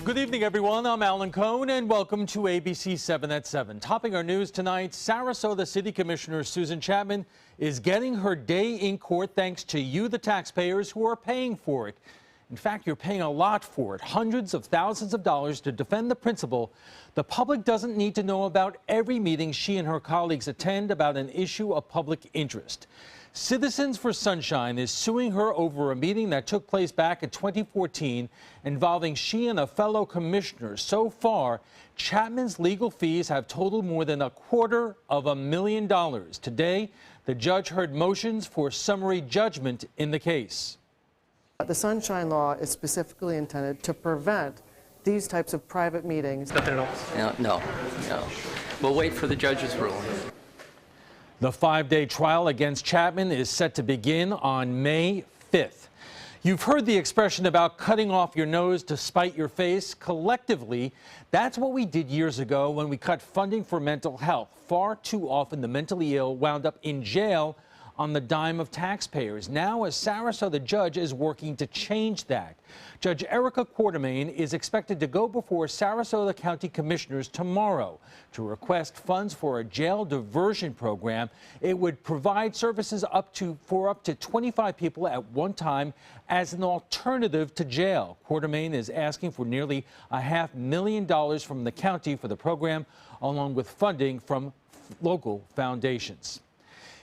Good evening, everyone. I'm Alan Cohn, and welcome to ABC 7 at 7. Topping our news tonight, Sarasota City Commissioner Susan Chapman is getting her day in court thanks to you, the taxpayers, who are paying for it. In fact, you're paying a lot for it, hundreds of thousands of dollars to defend the principle. The public doesn't need to know about every meeting she and her colleagues attend about an issue of public interest. Citizens for Sunshine is suing her over a meeting that took place back in 2014 involving she and a fellow commissioner. So far, Chapman's legal fees have totaled more than $250,000. Today, the judge heard motions for summary judgment in the case. The Sunshine Law is specifically intended to prevent these types of private meetings. No. We'll wait for the judge's ruling. The 5-day trial against Chapman is set to begin on May 5th. You've heard the expression about cutting off your nose to spite your face. Collectively, that's what we did years ago when we cut funding for mental health. Far too often, the mentally ill wound up in jail on the dime of taxpayers. Now, a Sarasota judge is working to change that. Judge Erica Quartermain is expected to go before Sarasota County Commissioners tomorrow to request funds for a jail diversion program. It would provide services for up to 25 people at one time as an alternative to jail. Quartermain is asking for nearly $500,000 from the county for the program, along with funding from local foundations.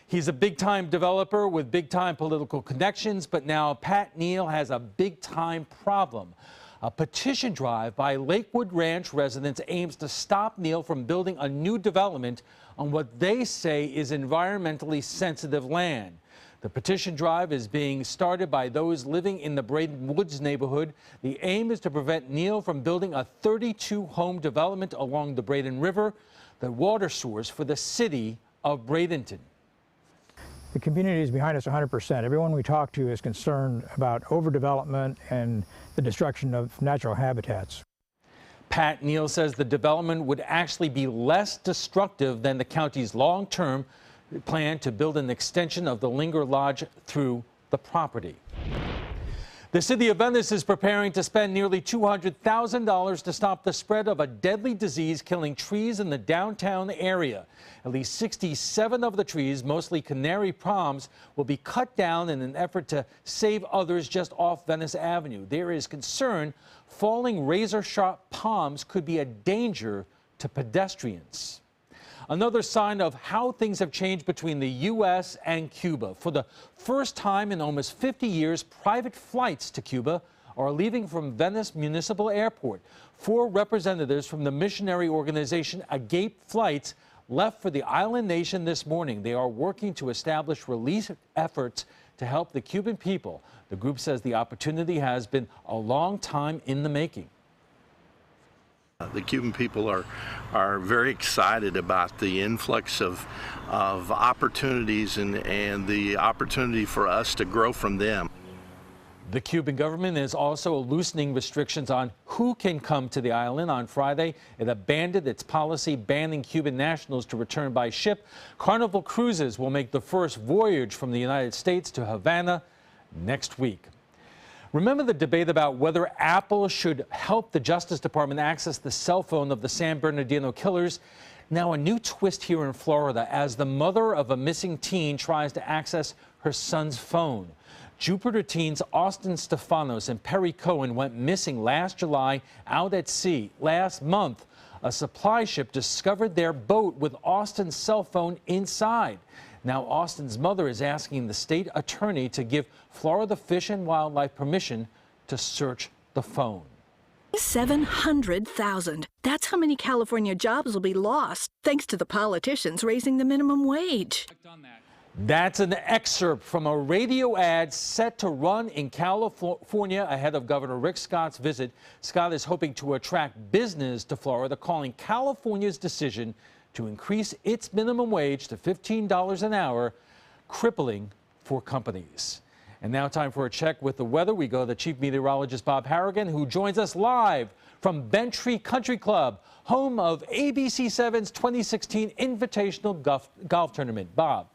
He's a big-time developer with big-time political connections, but now Pat Neal has a big-time problem. A petition drive by Lakewood Ranch residents aims to stop Neal from building a new development on what they say is environmentally sensitive land. The petition drive is being started by those living in the Braden Woods neighborhood. The aim is to prevent Neal from building a 32-home development along the Braden River, the water source for the city of Bradenton. The community is behind us 100%. Everyone we talk to is concerned about overdevelopment and the destruction of natural habitats. Pat Neal says the development would actually be less destructive than the county's long-term plan to build an extension of the Linger Lodge through the property. The city of Venice is preparing to spend nearly $200,000 to stop the spread of a deadly disease killing trees in the downtown area. At least 67 of the trees, mostly canary palms, will be cut down in an effort to save others just off Venice Avenue. There is concern falling razor-sharp palms could be a danger to pedestrians. Another sign of how things have changed between the U.S. and Cuba. For the first time in almost 50 years, private flights to Cuba are leaving from Venice Municipal Airport. 4 representatives from the missionary organization Agape Flights left for the island nation this morning. They are working to establish relief efforts to help the Cuban people. The group says the opportunity has been a long time in the making. The Cuban people are very excited about the influx of opportunities and the opportunity for us to grow from them. The Cuban government is also loosening restrictions on who can come to the island. On Friday, it abandoned its policy banning Cuban nationals to return by ship. Carnival Cruises will make the first voyage from the United States to Havana next week. Remember the debate about whether Apple should help the Justice Department access the cell phone of the San Bernardino killers? Now a new twist here in Florida as the mother of a missing teen tries to access her son's phone. Jupiter teens Austin Stefanos and Perry Cohen went missing last July out at sea. Last month, a supply ship discovered their boat with Austin's cell phone inside. Now, Austin's mother is asking the state attorney to give Florida Fish and Wildlife permission to search the phone. 700,000. That's how many California jobs will be lost, thanks to the politicians raising the minimum wage. That's an excerpt from a radio ad set to run in California ahead of Governor Rick Scott's visit. Scott is hoping to attract business to Florida, calling California's decision to increase its minimum wage to $15 an hour crippling for companies. And now time for a check with the weather. We go to Chief Meteorologist Bob Harrigan, who joins us live from Bentry Country Club, home of ABC 7's 2016 Invitational Golf Tournament. Bob.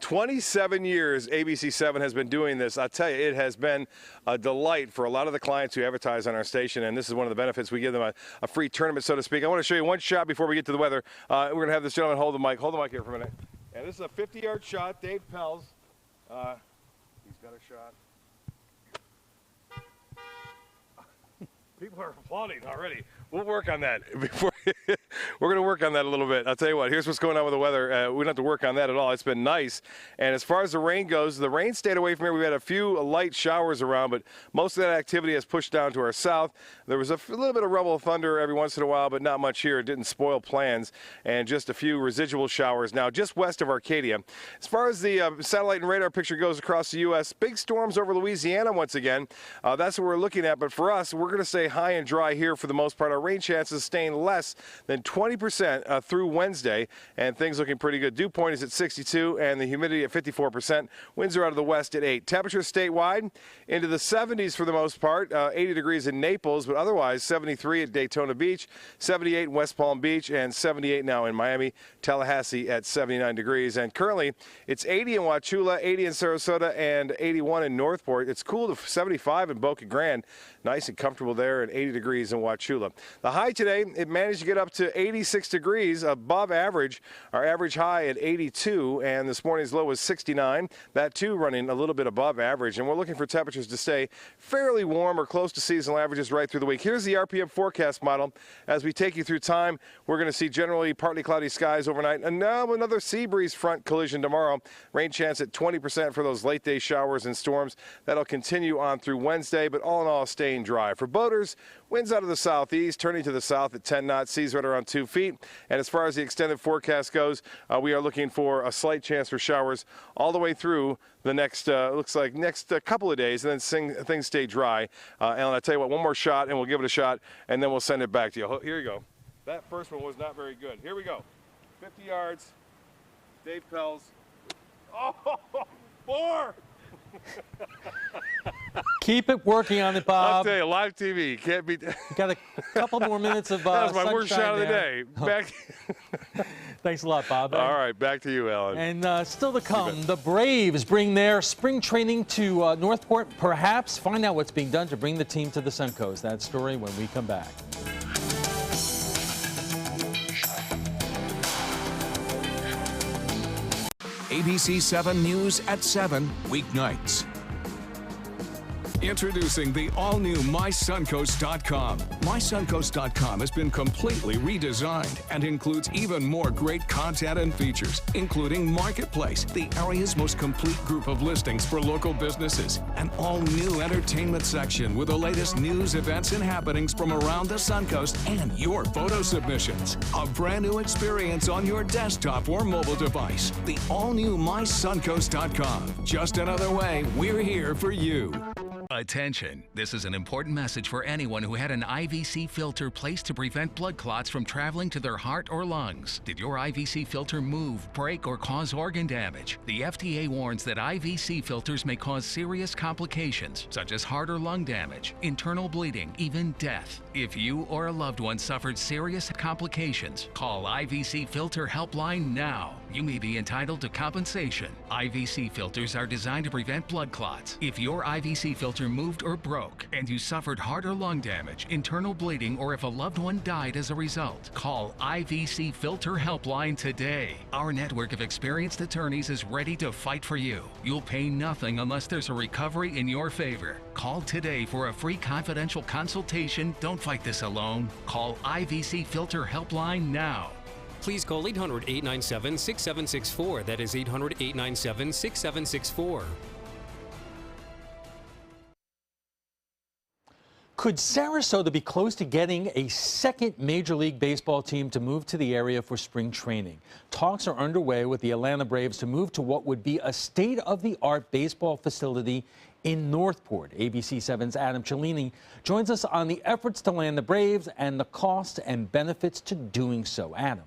27 years ABC7 has been doing this. I'll tell you, it has been a delight for a lot of the clients who advertise on our station, and this is one of the benefits. We give them a free tournament, so to speak. I want to show you one shot before we get to the weather. We're going to have this gentleman hold the mic. Hold the mic here for a minute. And this is a 50-yard shot. Dave Pels. He's got a shot. People are applauding already. We'll work on that. We're going to work on that a little bit. I'll tell you what, here's what's going on with the weather. We don't have to work on that at all. It's been nice. And as far as the rain goes, the rain stayed away from here. We had a few light showers around, but most of that activity has pushed down to our south. There was a little bit of rubble of thunder every once in a while, but not much here. It didn't spoil plans. And just a few residual showers now just west of Arcadia. As far as the satellite and radar picture goes across the U.S., big storms over Louisiana once again. That's what we're looking at. But for us, we're going to stay high and dry here for the most part. Our rain chances staying less than 20% through Wednesday, and things looking pretty good. Dew point is at 62 and the humidity at 54%. Winds are out of the west at 8. Temperatures statewide into the 70s for the most part. 80 degrees in Naples, but otherwise 73 at Daytona Beach, 78 in West Palm Beach, and 78 now in Miami. Tallahassee at 79 degrees. And currently it's 80 in Wauchula, 80 in Sarasota, and 81 in Northport. It's cool to 75 in Boca Grande. Nice and comfortable there, and 80 degrees in Wauchula. The high today, it managed to get up to 86 degrees above average. Our average high at 82, and this morning's low was 69. That too running a little bit above average, and we're looking for temperatures to stay fairly warm or close to seasonal averages right through the week. Here's the RPM forecast model. As we take you through time, we're going to see generally partly cloudy skies overnight, and now another sea breeze front collision tomorrow. Rain chance at 20% for those late day showers and storms. That'll continue on through Wednesday, but all in all staying dry. For boaters, winds out of the southeast, turning to the south at 10 knots, seas right around 2 feet. And as far as the extended forecast goes, we are looking for a slight chance for showers all the way through the next, looks like next couple of days, and then things stay dry. Alan, I'll tell you what, one more shot, and we'll give it a shot, and then we'll send it back to you. Here you go. That first one was not very good. Here we go. 50 yards. Dave Pels. Oh, 4! Keep it working on it, Bob. I'll tell you, live TV can't be. You got a couple more minutes of that was my worst shot of the there. day. Back. Thanks a lot, Bob. All right, back to you, Alan. And still to come, the Braves bring their spring training to Northport. Perhaps find out what's being done to bring the team to the Suncoast. That story when we come back. ABC 7 News at 7 weeknights. Introducing the all-new MySuncoast.com. MySuncoast.com has been completely redesigned and includes even more great content and features, including Marketplace, the area's most complete group of listings for local businesses, an all-new entertainment section with the latest news, events, and happenings from around the Suncoast, and your photo submissions. A brand new experience on your desktop or mobile device. The all-new MySuncoast.com. Just another way we're here for you. Attention, this is an important message for anyone who had an IVC filter placed to prevent blood clots from traveling to their heart or lungs. Did your IVC filter move, break, or cause organ damage? The FDA warns that IVC filters may cause serious complications, such as heart or lung damage, internal bleeding, even death. If you or a loved one suffered serious complications, call IVC Filter Helpline now. You may be entitled to compensation. IVC filters are designed to prevent blood clots. If your IVC filter moved or broke and you suffered heart or lung damage, internal bleeding, or if a loved one died as a result, call IVC Filter Helpline today. Our network of experienced attorneys is ready to fight for you. You'll pay nothing unless there's a recovery in your favor. Call today for a free confidential consultation. Don't fight this alone. Call IVC Filter Helpline now. Please call 800-897-6764. That is 800-897-6764. Could Sarasota be close to getting a second Major League Baseball team to move to the area for spring training? Talks are underway with the Atlanta Braves to move to what would be a state-of-the-art baseball facility in Northport. ABC 7's Adam Cellini joins us on the efforts to land the Braves and the costs and benefits to doing so. Adam.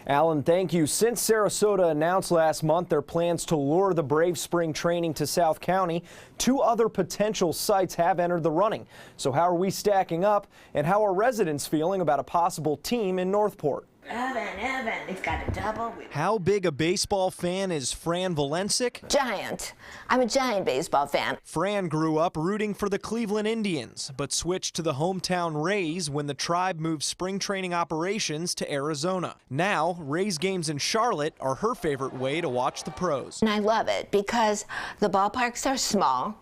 Alan, thank you. Since Sarasota announced last month their plans to lure the Braves spring training to South County, 2 other potential sites have entered the running. So how are we stacking up, and how are residents feeling about a possible team in Northport? Evan, he's got a double. How big a baseball fan is Fran Valencic? Giant. I'm a giant baseball fan. Fran grew up rooting for the Cleveland Indians, but switched to the hometown Rays when the Tribe moved spring training operations to Arizona. Now, Rays games in Charlotte are her favorite way to watch the pros. And I love it because the ballparks are small,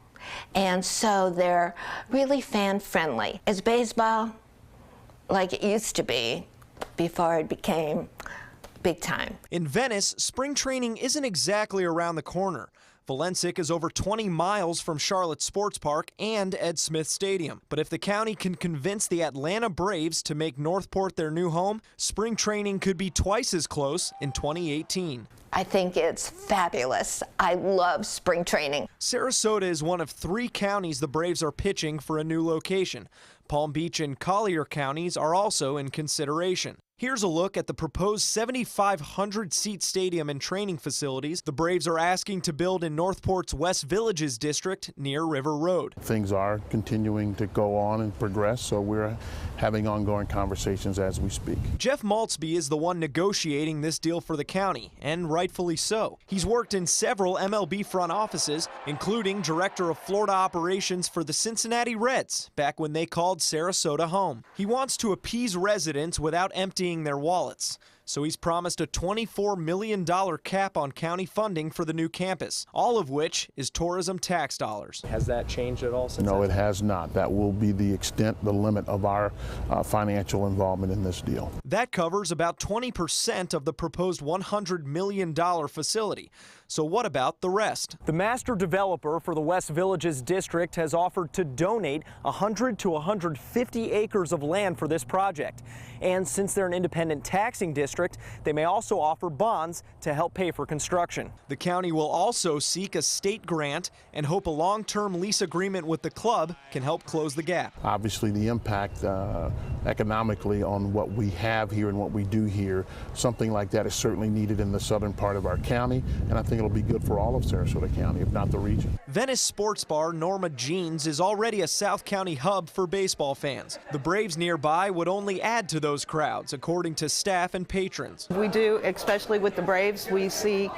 and so they're really fan-friendly. It's baseball like it used to be before it became big time. In Venice, spring training isn't exactly around the corner. Valencic is over 20 miles from Charlotte Sports Park and Ed Smith Stadium. But if the county can convince the Atlanta Braves to make Northport their new home, spring training could be twice as close in 2018. I think it's fabulous. I love spring training. Sarasota is one of 3 counties the Braves are pitching for a new location. Palm Beach and Collier counties are also in consideration. Here's a look at the proposed 7,500-seat stadium and training facilities the Braves are asking to build in Northport's West Villages district near River Road. Things are continuing to go on and progress, so we're having ongoing conversations as we speak. Jeff Maltzby is the one negotiating this deal for the county, and rightfully so. He's worked in several MLB front offices, including director of Florida operations for the Cincinnati Reds, back when they called Sarasota home. He wants to appease residents without emptying their wallets. So he's promised a $24 million cap on county funding for the new campus, all of which is tourism tax dollars. Has that changed at all since No, then? it has not. That will be the extent, the limit of our financial involvement in this deal. That covers about 20% of the proposed $100 million facility. So what about the rest? The master developer for the West Villages district has offered to donate 100 to 150 acres of land for this project. And since they're an independent taxing district, they may also offer bonds to help pay for construction. The county will also seek a state grant and hope a long-term lease agreement with the club can help close the gap. Obviously, the impact economically on what we have here and what we do here, something like that is certainly needed in the southern part of our county, and I think it'll be good for all of Sarasota County, if not the region. Venice sports bar Norma Jeans is already a South County hub for baseball fans. The Braves nearby would only add to those crowds, according to staff and patrons. We do, especially with the Braves, we see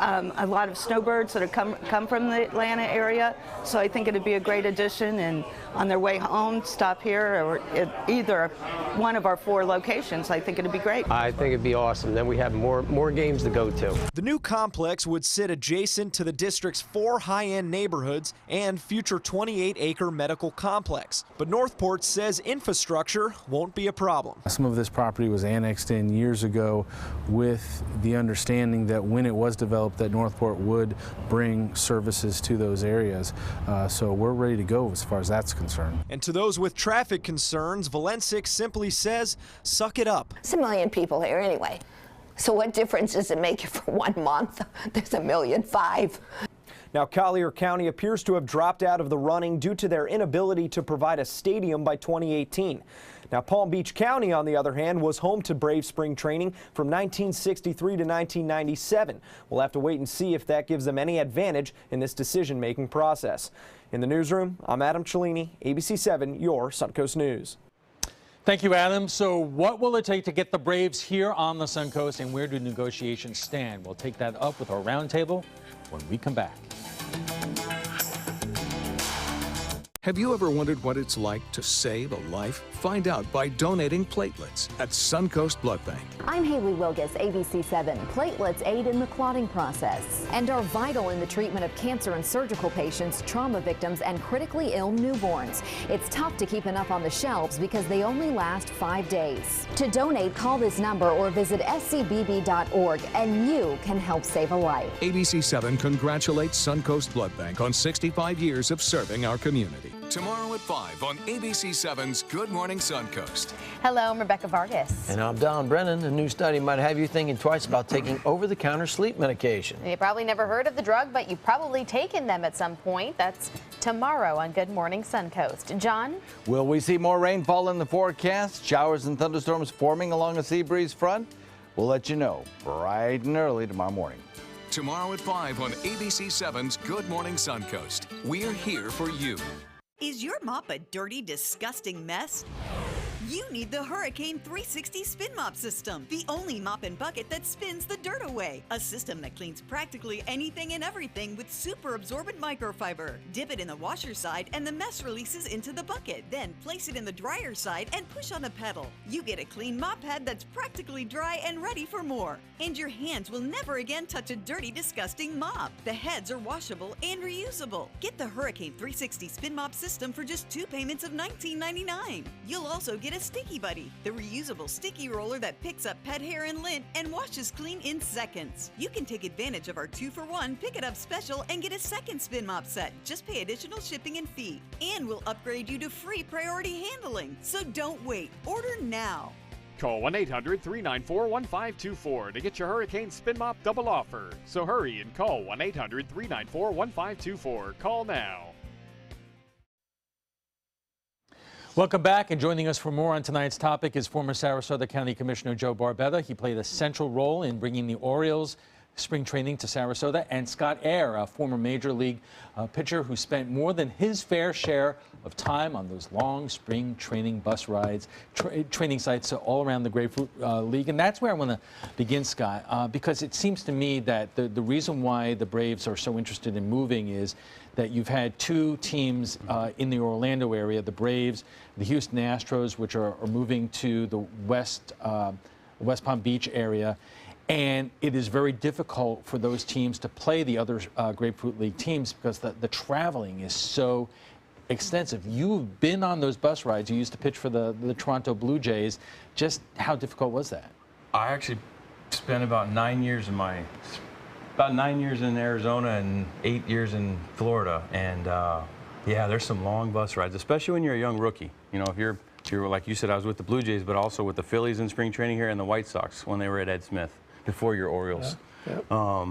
a lot of snowbirds that have come from the Atlanta area, so I think it'd be a great addition, and on their way home, stop here or at either one of our 4 locations. I think it'd be great. I think it'd be awesome. Then we have more games to go to. The new complex would sit adjacent to the district's 4 high-end neighborhoods and future 28-acre medical complex. But Northport says infrastructure won't be a problem. Some of this property was annexed in years ago with the understanding that when it was developed that Northport would bring services to those areas. So we're ready to go as far as that's concerned. And to those with traffic concerns, Valencic simply says, suck it up. There's 1 million people here anyway. So what difference does it make for 1 month? There's 1.5 million. Now, Collier County appears to have dropped out of the running due to their inability to provide a stadium by 2018. Now, Palm Beach County, on the other hand, was home to Brave spring training from 1963 to 1997. We'll have to wait and see if that gives them any advantage in this decision-making process. In the newsroom, I'm Adam Cellini, ABC 7, your Suncoast News. Thank you, Adam. So what will it take to get the Braves here on the Suncoast, and where do negotiations stand? We'll take that up with our roundtable when we come back. Have you ever wondered what it's like to save a life? Find out by donating platelets at Suncoast Blood Bank. I'm Haley Wilgus, ABC 7. Platelets aid in the clotting process and are vital in the treatment of cancer and surgical patients, trauma victims, and critically ill newborns. It's tough to keep enough on the shelves because they only last 5 days. To donate, call this number or visit scbb.org and you can help save a life. ABC 7 congratulates Suncoast Blood Bank on 65 years of serving our community. Tomorrow at 5 on ABC 7's Good Morning Suncoast. Hello, I'm Rebecca Vargas. And I'm Don Brennan. A new study might have you thinking twice about taking over-the-counter sleep medication. You probably never heard of the drug, but you've probably taken them at some point. That's tomorrow on Good Morning Suncoast. John? Will we see more rainfall in the forecast? Showers and thunderstorms forming along a sea breeze front? We'll let you know bright and early tomorrow morning. Tomorrow at 5 on ABC 7's Good Morning Suncoast. We're here for you. Is your mop a dirty, disgusting mess? You need the Hurricane 360 Spin Mop System, the only mop and bucket that spins the dirt away. A system that cleans practically anything and everything with super absorbent microfiber. Dip it in the washer side and the mess releases into the bucket. Then place it in the dryer side and push on the pedal. You get a clean mop head that's practically dry and ready for more. And your hands will never again touch a dirty, disgusting mop. The heads are washable and reusable. Get the Hurricane 360 Spin Mop System for just 2 payments of $19.99. You'll also get a Sticky Buddy, the reusable sticky roller that picks up pet hair and lint and washes clean in seconds. You can take advantage of our 2-for-1 Pick It Up special and get a second spin mop set. Just pay additional shipping and fee. And we'll upgrade you to free priority handling. So don't wait. Order now. Call 1-800-394-1524 to get your Hurricane Spin Mop double offer. So hurry and call 1-800-394-1524. Call now. Welcome back, and joining us for more on tonight's topic is former Sarasota County Commissioner Joe Barbetta. He played a central role in bringing the Orioles spring training to Sarasota, and Scott Air, a former Major League pitcher who spent more than his fair share of time on those long spring training bus rides, training sites all around the Grapefruit League. And that's where I want to begin, Scott, because it seems to me that the reason why the Braves are so interested in moving is that you've had 2 teams in the Orlando area, the Braves, the Houston Astros, which are moving to the West Palm Beach area. And it is very difficult for those teams to play the other Grapefruit League teams because the traveling is so extensive. You've been on those bus rides. You used to pitch for the Toronto Blue Jays. Just how difficult was that? I actually spent about 9 years in Arizona and 8 years in Florida. And yeah, there's some long bus rides, especially when you're a young rookie. You know, if you're like you said, I was with the Blue Jays, but also with the Phillies in spring training here and the White Sox when they were at Ed Smith. Before your Orioles. Yeah.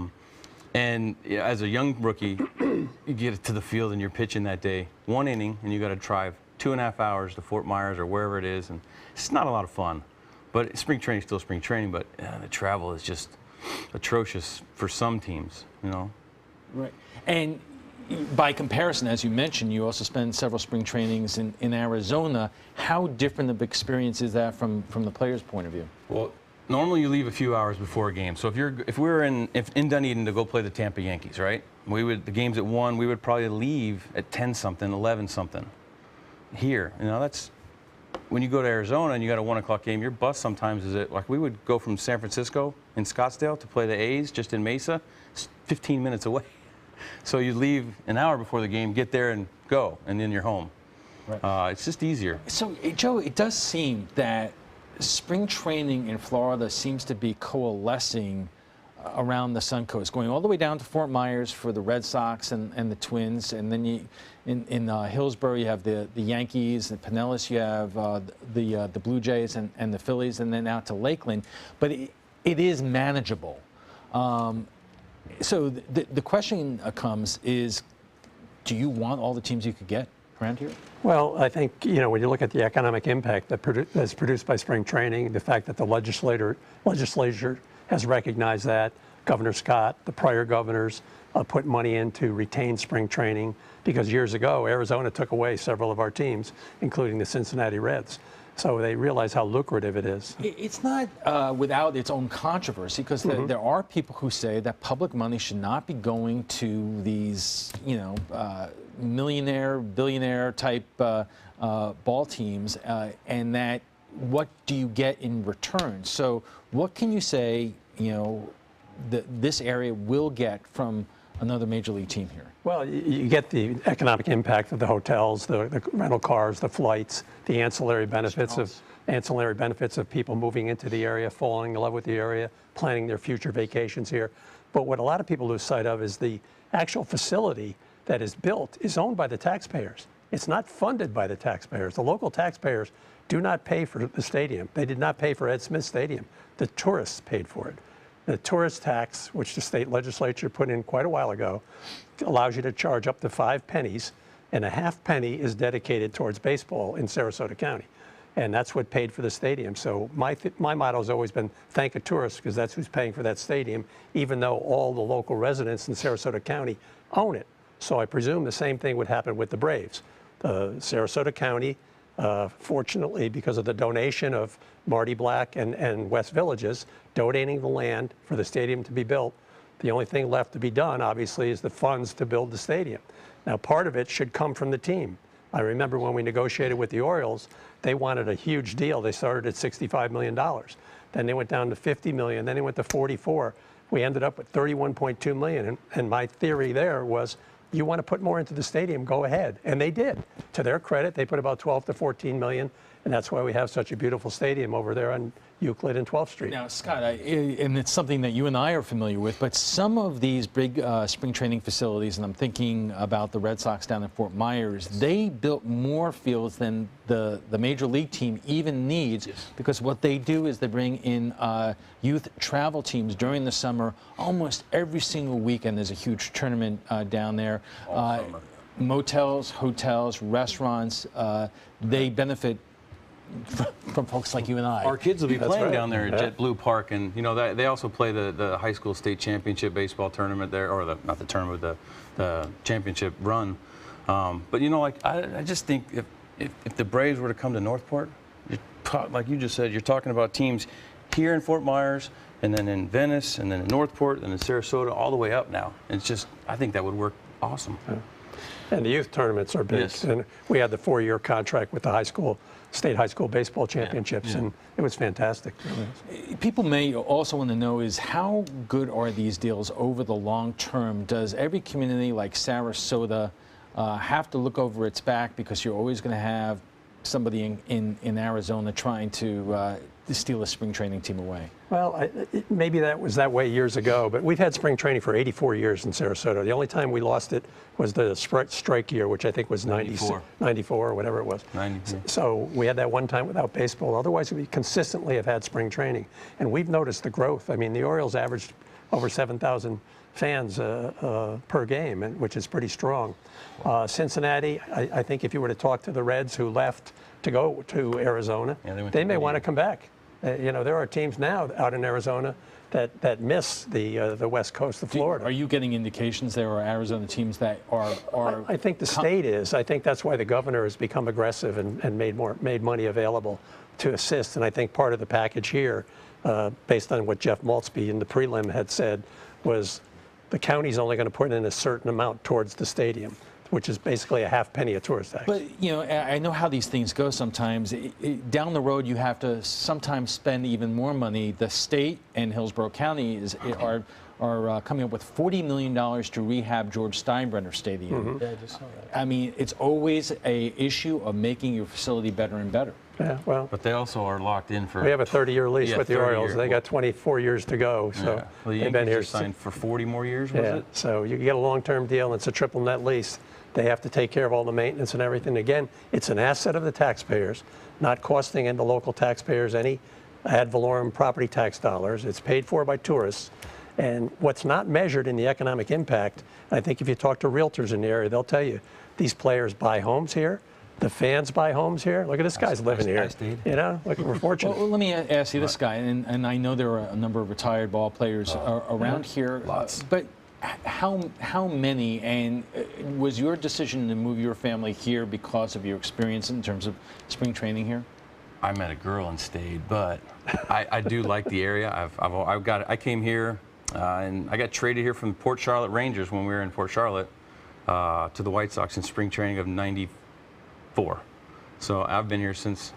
And as a young rookie, you get to the field and you're pitching that day, 1 inning, and you got to drive 2.5 hours to Fort Myers or wherever it is, and it's not a lot of fun. But spring training is still spring training, but the travel is just atrocious for some teams, you know. Right. And by comparison, as you mentioned, you also spend several spring trainings in Arizona. How different of experience is that from the player's point of view? Well, normally you leave a few hours before a game. So if we were in Dunedin to go play the Tampa Yankees, right? The game's at 1, we would probably leave at 10-something, 11-something. Here, you know, that's when you go to Arizona and you got a 1 o'clock game, your bus sometimes is like we would go from San Francisco in Scottsdale to play the A's just in Mesa, it's 15 minutes away. So you leave an hour before the game, get there and go, and then you're home. Right. It's just easier. So, Joe, it does seem that spring training in Florida seems to be coalescing around the Suncoast, going all the way down to Fort Myers for the Red Sox and the Twins, and then in Hillsborough you have the Yankees, and Pinellas you have the Blue Jays and the Phillies, and then out to Lakeland. But it is manageable. So the question comes is, do you want all the teams you could get around here? Well, I think, you know, when you look at the economic impact that's produced by spring training, the fact that the legislature has recognized that, Governor Scott, the prior governors put money in to retain spring training, because years ago, Arizona took away several of our teams, including the Cincinnati Reds. So they realize how lucrative it is. It's not without its own controversy, because there are people who say that public money should not be going to these, you know, millionaire, billionaire type ball teams, and that what do you get in return? So what can you say, you know, this area will get from another major league team here? Well, you get the economic impact of the hotels, the rental cars, the flights, the ancillary benefits of people moving into the area, falling in love with the area, planning their future vacations here. But what a lot of people lose sight of is the actual facility that is built is owned by the taxpayers. It's not funded by the taxpayers. The local taxpayers do not pay for the stadium. They did not pay for Ed Smith Stadium. The tourists paid for it. The tourist tax, which the state legislature put in quite a while ago, allows you to charge up to 5 pennies, and a half penny is dedicated towards baseball in Sarasota County. And that's what paid for the stadium. So my motto has always been thank a tourist, because that's who's paying for that stadium, even though all the local residents in Sarasota County own it. So I presume the same thing would happen with the Braves. Sarasota County Fortunately, because of the donation of Marty Black and West Villages donating the land for the stadium to be built, the only thing left to be done, obviously, is the funds to build the stadium. Now, part of it should come from the team. I remember when we negotiated with the Orioles, they wanted a huge deal. They started at $65 million. Then they went down to $50 million. Then they went to 44. We ended up with $31.2 million. And my theory there was, you want to put more into the stadium, go ahead. And they did. To their credit, they put about 12 to 14 million. And that's why we have such a beautiful stadium over there on Euclid and 12th Street. Now, Scott, and it's something that you and I are familiar with, but some of these big spring training facilities, and I'm thinking about the Red Sox down in Fort Myers, they built more fields than the Major League team even needs, because what they do is they bring in youth travel teams during the summer. Almost every single weekend there's a huge tournament down there. Motels, hotels, restaurants, they benefit from folks like you and I. Our kids will be playing down there at Yeah. JetBlue Park, and you know they also play the high school state championship baseball tournament there, or not the tournament, the championship run. But you know, like I just think if the Braves were to come to Northport, like you just said, you're talking about teams here in Fort Myers, and then in Venice, and then in Northport, and in Sarasota, all the way up now. It's just, I think that would work awesome. Yeah. And the youth tournaments are big. Yes. And we had the 4-year contract with the state high school baseball championships, and it was fantastic. People may also want to know is how good are these deals over the long term? Does every community like Sarasota have to look over its back because you're always going to have somebody in Arizona trying to steal a spring training team away? Well, maybe that was that way years ago, but we've had spring training for 84 years in Sarasota. The only time we lost it was the strike year, which I think was 94 or whatever it was. 94. So we had that one time without baseball. Otherwise, we consistently have had spring training. And we've noticed the growth. I mean, the Orioles averaged over 7,000 fans per game, which is pretty strong. Cincinnati, I think if you were to talk to the Reds who left to go to Arizona, they may want to come back. You know, there are teams now out in Arizona that miss the west coast of Florida. Are you getting indications there are Arizona teams that are I think the state is. I think that's why the governor has become aggressive and made money available to assist. And I think part of the package here, based on what Jeff Maltzby in the prelim had said, was the county's only going to put in a certain amount towards the stadium, which is basically a half penny a tourist tax. But, you know, I know how these things go sometimes. Down the road, you have to sometimes spend even more money. The state and Hillsborough County are coming up with $40 million to rehab George Steinbrenner Stadium. Yeah, I just saw that. I mean, it's always a issue of making your facility better and better. Yeah, well, but they also are locked in for. We have a 30-year lease with the 30 Orioles. They got 24 years to go. So Well, the they've been Yankees here just signed for 40 more years, was it? So you get a long-term deal, and it's a triple net lease. They have to take care of all the maintenance and everything. Again, it's an asset of the taxpayers, not costing the local taxpayers any ad valorem property tax dollars. It's paid for by tourists. And what's not measured in the economic impact, I think if you talk to realtors in the area, they'll tell you, these players buy homes here. The fans buy homes here. Look at this guy's living here. You know, look, we're fortunate. Well, let me ask you this, guy, and I know there are a number of retired ball players around here. Lots. But how many, and was your decision to move your family here because of your experience in terms of spring training here? I met a girl and stayed, but I do like the area. I came here and I got traded here from the Port Charlotte Rangers when we were in Port Charlotte to the White Sox in spring training of '94. So I've been here since.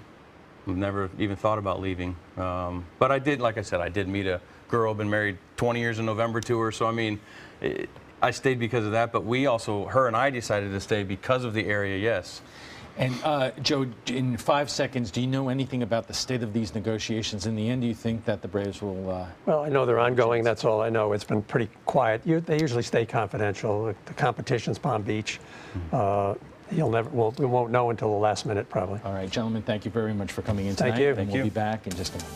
I've never even thought about leaving. But I did, like I said, I did meet a girl. Been married 20 years in November to her. So I mean, I stayed because of that. But we also, her and I decided to stay because of the area. Yes. And Joe, in 5 seconds, do you know anything about the state of these negotiations? In the end, do you think that the Braves will? Well, I know they're ongoing. That's all I know. It's been pretty quiet. They usually stay confidential. The competition's Palm Beach. We won't know until the last minute, probably. All right, gentlemen, thank you very much for coming in tonight. Thank you. And we'll be back in just a moment.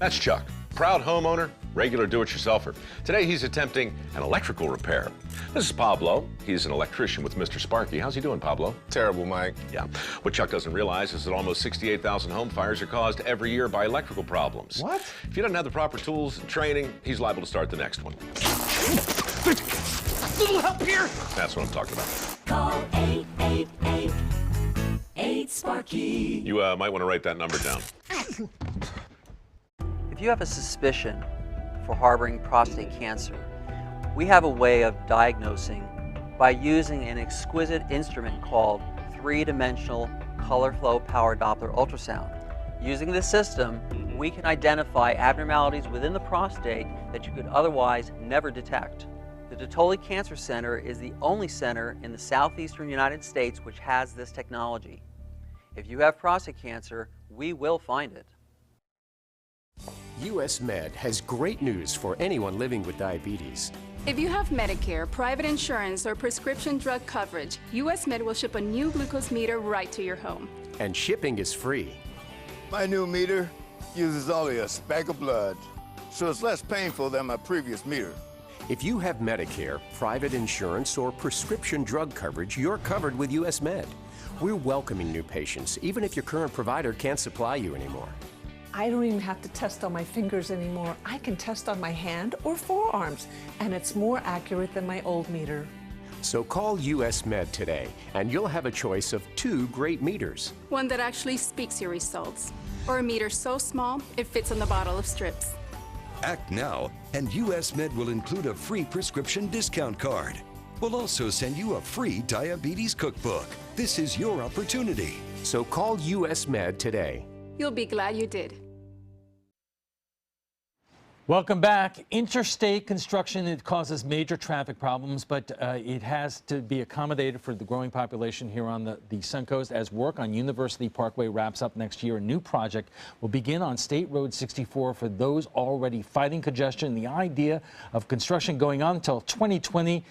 That's Chuck, proud homeowner, regular do-it-yourselfer. Today he's attempting an electrical repair. This is Pablo. He's an electrician with Mr. Sparky. How's he doing, Pablo? Terrible, Mike. Yeah. What Chuck doesn't realize is that almost 68,000 home fires are caused every year by electrical problems. What? If he doesn't have the proper tools and training, he's liable to start the next one. Little help here. That's what I'm talking about. Call 888 Sparky. You might want to write that number down. If you have a suspicion for harboring prostate cancer, we have a way of diagnosing by using an exquisite instrument called three-dimensional color flow power Doppler ultrasound. Using this system, we can identify abnormalities within the prostate that you could otherwise never detect. The Totoli Cancer Center is the only center in the southeastern United States which has this technology. If you have prostate cancer, we will find it. US Med has great news for anyone living with diabetes. If you have Medicare, private insurance, or prescription drug coverage, US Med will ship a new glucose meter right to your home. And shipping is free. My new meter uses only a speck of blood, so it's less painful than my previous meter. If you have Medicare, private insurance, or prescription drug coverage, you're covered with US Med. We're welcoming new patients, even if your current provider can't supply you anymore. I don't even have to test on my fingers anymore. I can test on my hand or forearms, and it's more accurate than my old meter. So call US Med today, and you'll have a choice of 2 great meters. One that actually speaks your results, or a meter so small it fits on the bottle of strips. Act now, and US Med will include a free prescription discount card. We'll also send you a free diabetes cookbook. This is your opportunity. So call US Med today. You'll be glad you did. Welcome back. Interstate construction, it causes major traffic problems, but it has to be accommodated for the growing population here on the Suncoast. As work on University Parkway wraps up next year, a new project will begin on State Road 64 for those already fighting congestion. The idea of construction going on until 2020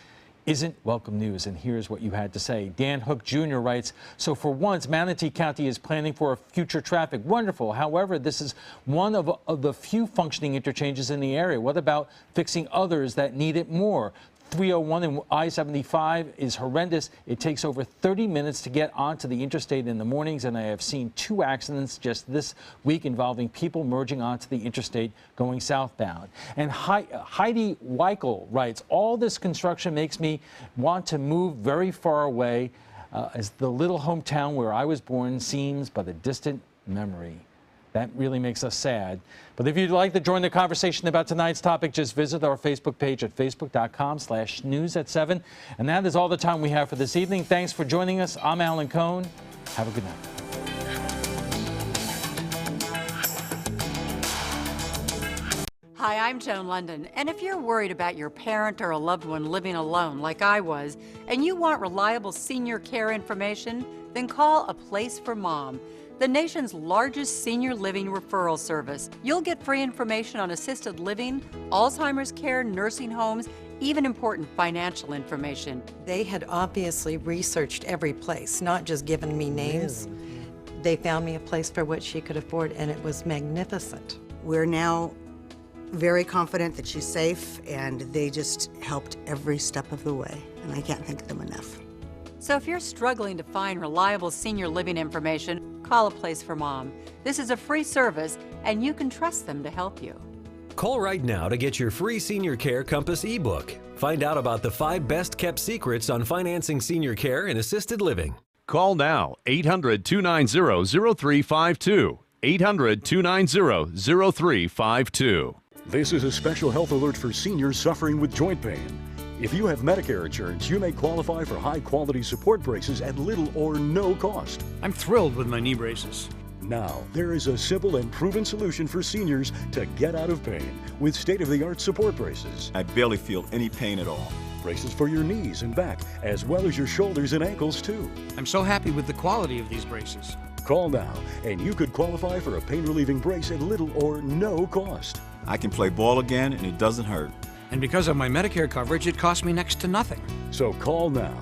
isn't welcome news, and here's what you had to say. Dan Hook Jr. writes, so for once, Manatee County is planning for a future traffic. Wonderful. However, this is one of the few functioning interchanges in the area. What about fixing others that need it more? 301 and I-75 is horrendous. It takes over 30 minutes to get onto the interstate in the mornings, and I have seen 2 accidents just this week involving people merging onto the interstate going southbound. And Heidi Weichel writes, all this construction makes me want to move very far away, as the little hometown where I was born seems but a distant memory. That really makes us sad. But if you'd like to join the conversation about tonight's topic, just visit our Facebook page at facebook.com/news@7. And that is all the time we have for this evening. Thanks for joining us. I'm Alan Cohn. Have a good night. Hi, I'm Joan London, and if you're worried about your parent or a loved one living alone like I was, and you want reliable senior care information, then call A Place for Mom, the nation's largest senior living referral service. You'll get free information on assisted living, Alzheimer's care, nursing homes, even important financial information. They had obviously researched every place, not just given me names. They found me a place for what she could afford, and it was magnificent. We're now very confident that she's safe, and they just helped every step of the way, and I can't thank them enough. So if you're struggling to find reliable senior living information, call A Place for Mom. This is a free service, and you can trust them to help you. Call right now to get your free Senior Care Compass ebook. Find out about the 5 best-kept secrets on financing senior care and assisted living. Call now, 800-290-0352. 800-290-0352. This is a special health alert for seniors suffering with joint pain. If you have Medicare insurance, you may qualify for high-quality support braces at little or no cost. I'm thrilled with my knee braces. Now, there is a simple and proven solution for seniors to get out of pain with state-of-the-art support braces. I barely feel any pain at all. Braces for your knees and back, as well as your shoulders and ankles, too. I'm so happy with the quality of these braces. Call now, and you could qualify for a pain-relieving brace at little or no cost. I can play ball again, and it doesn't hurt. And because of my Medicare coverage, it costs me next to nothing. So call now.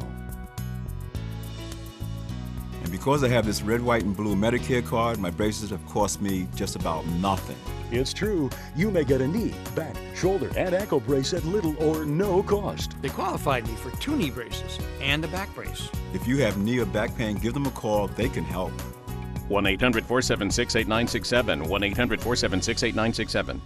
And because I have this red, white, and blue Medicare card, my braces have cost me just about nothing. It's true. You may get a knee, back, shoulder, and ankle brace at little or no cost. They qualified me for 2 knee braces and a back brace. If you have knee or back pain, give them a call. They can help. 1-800-476-8967. 1-800-476-8967.